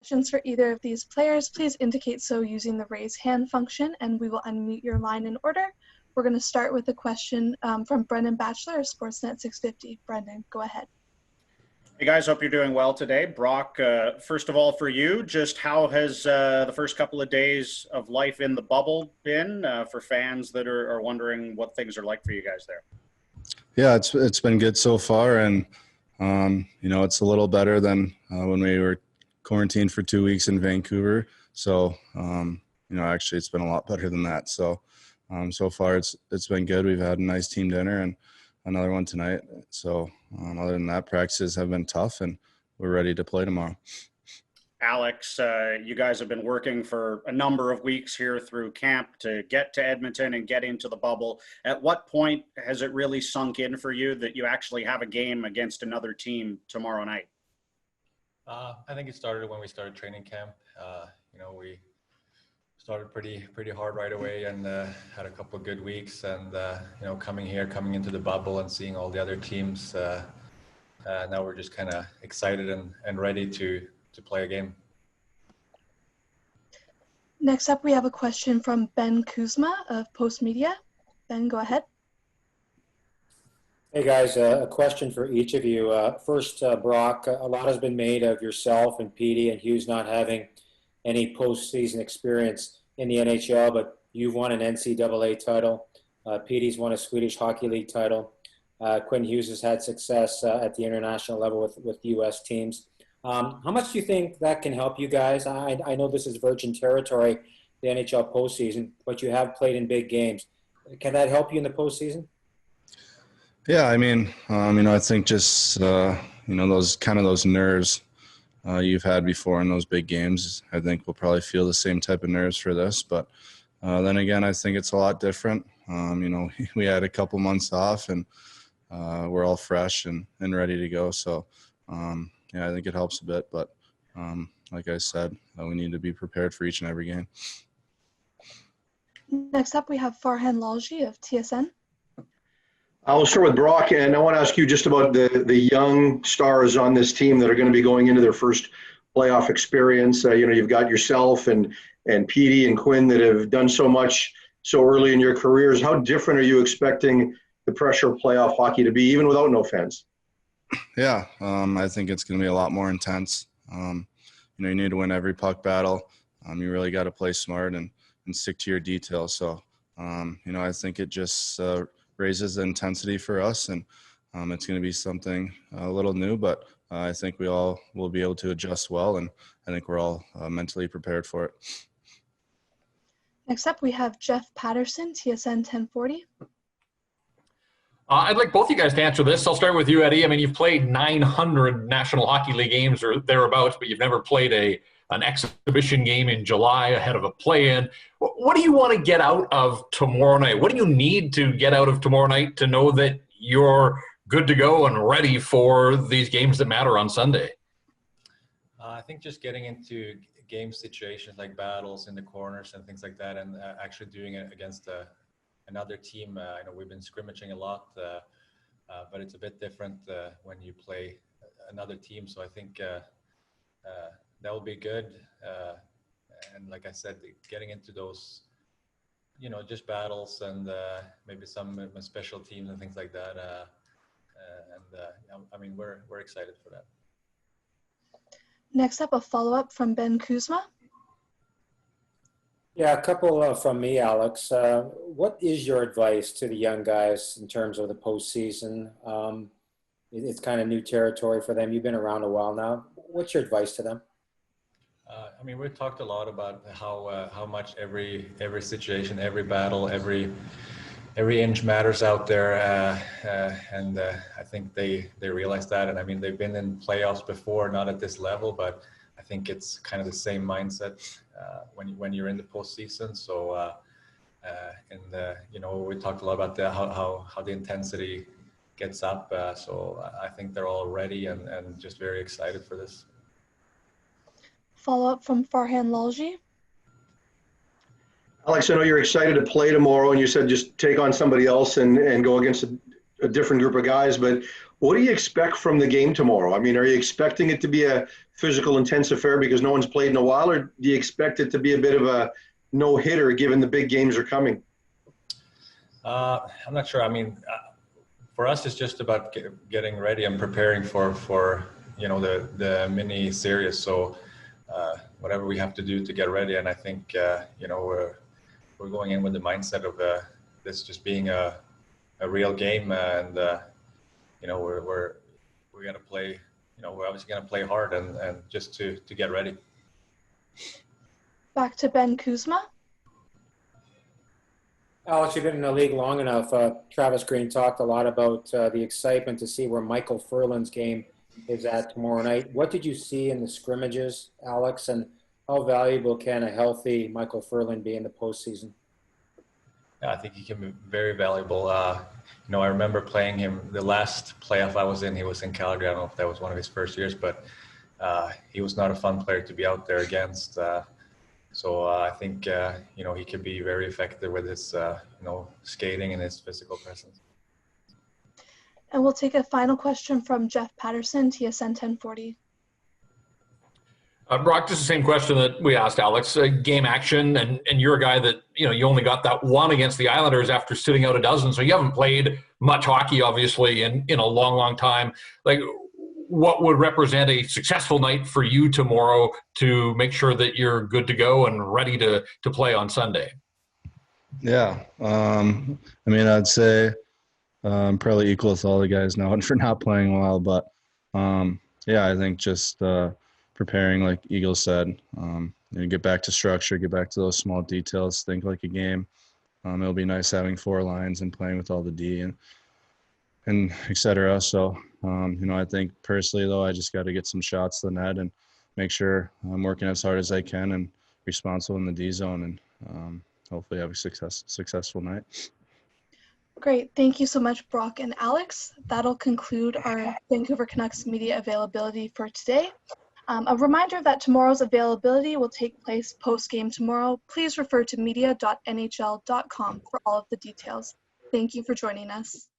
Questions for either of these players, please indicate so using the raise hand function, and we will unmute your line in order. We're going to start with a question from Brendan Batchelor of Sportsnet 650. Brendan, go ahead. Hey guys, hope you're doing well today. Brock, first of all for you, just how has the first couple of days of life in the bubble been for fans that are wondering what things are like for you guys there? Yeah, it's been good so far, and it's a little better than when we were quarantined for 2 weeks in Vancouver. So actually it's been a lot better than that. So so far it's been good. We've had a nice team dinner and another one tonight. So other than that, practices have been tough and we're ready to play tomorrow. Alex, you guys have been working for a number of weeks here through camp to get to Edmonton and get into the bubble. At what point has it really sunk in for you that you actually have a game against another team tomorrow night? I think it started when we started training camp. We started pretty hard right away and had a couple of good weeks. And coming into the bubble and seeing all the other teams, now we're just kind of excited and ready to play a game. Next up, we have a question from Ben Kuzma of Post Media. Ben, go ahead. Hey guys, a question for each of you. First, Brock, a lot has been made of yourself and Petey and Hughes not having any postseason experience in the NHL, but you've won an NCAA title. Petey's won a Swedish Hockey League title. Quinn Hughes has had success at the international level with U.S. teams. How much do you think that can help you guys? I know this is virgin territory, the NHL postseason, but you have played in big games. Can that help you in the postseason? Yeah, I think just those nerves you've had before in those big games, I think we'll probably feel the same type of nerves for this. But then again, I think it's a lot different. We had a couple months off and we're all fresh and ready to go. So, I think it helps a bit. But like I said, we need to be prepared for each and every game. Next up, we have Farhan Lalji of TSN. I'll start with Brock, and I want to ask you just about the young stars on this team that are going to be going into their first playoff experience. You've got yourself and Petey and Quinn that have done so much so early in your careers. How different are you expecting the pressure of playoff hockey to be, even without no fans? Yeah, I think it's going to be a lot more intense. You need to win every puck battle. You really got to play smart and stick to your details. So, I think it just raises the intensity for us, and it's going to be something a little new, but I think we all will be able to adjust well, and I think we're all mentally prepared for it. Next up, we have Jeff Patterson, TSN 1040. I'd like both you guys to answer this. I'll start with you, Eddie. You've played 900 National Hockey League games or thereabouts, but you've never played an exhibition game in July ahead of a play-in. What do you want to get out of tomorrow night? What do you need to get out of tomorrow night to know that you're good to go and ready for these games that matter on Sunday? I think just getting into game situations like battles in the corners and things like that, and actually doing it against another team. I know we've been scrimmaging a lot, but it's a bit different when you play another team. So I think that will be good. And like I said, getting into those, just battles and maybe some special teams and things like that. We're excited for that. Next up, a follow-up from Ben Kuzma. Yeah, a couple from me, Alex. What is your advice to the young guys in terms of the postseason? It's kind of new territory for them. You've been around a while now. What's your advice to them? We've talked a lot about how much every situation, every battle, every inch matters out there, and I think they realize that. And they've been in playoffs before, not at this level, but I think it's kind of the same mindset when you're in the postseason. So, we talked a lot about how the intensity gets up. So I think they're all ready and just very excited for this. Follow-up from Farhan Lalji. Alex, I know you're excited to play tomorrow, and you said just take on somebody else and go against a different group of guys, but what do you expect from the game tomorrow? I mean, are you expecting it to be a physical, intense affair because no one's played in a while, or do you expect it to be a bit of a no-hitter given the big games are coming? I'm not sure. I mean, for us, it's just about getting ready and preparing for the mini series. So whatever we have to do to get ready, and I think we're going in with the mindset of this just being a real game, and we're gonna play. We're obviously gonna play hard and just to get ready. Back to Ben Kuzma. Alex, you've been in the league long enough. Travis Green talked a lot about the excitement to see where Michael Ferland's game is at tomorrow night. What did you see in the scrimmages, Alex, and how valuable can a healthy Michael Ferland be in the postseason? Yeah, I think he can be very valuable. I remember playing him the last playoff I was in. He was in Calgary. I don't know if that was one of his first years, but he was not a fun player to be out there against. So I think, he could be very effective with his, skating and his physical presence. And we'll take a final question from Jeff Patterson, TSN 1040. Brock, this is the same question that we asked Alex. Game action, and you're a guy that, you only got that one against the Islanders after sitting out a dozen, so you haven't played much hockey, obviously, in a long, long time. Like, what would represent a successful night for you tomorrow to make sure that you're good to go and ready to play on Sunday? Yeah. I'd say I'm probably equal with all the guys now and for not playing well, but I think just preparing, like Eagle said, get back to structure, get back to those small details, think like a game. It'll be nice having 4 lines and playing with all the D and et cetera. So, I think personally, though, I just got to get some shots to the net and make sure I'm working as hard as I can and responsible in the D zone, and hopefully have a successful night. Great. Thank you so much, Brock and Alex. That'll conclude our Vancouver Canucks media availability for today. A reminder that tomorrow's availability will take place post-game tomorrow. Please refer to media.nhl.com for all of the details. Thank you for joining us.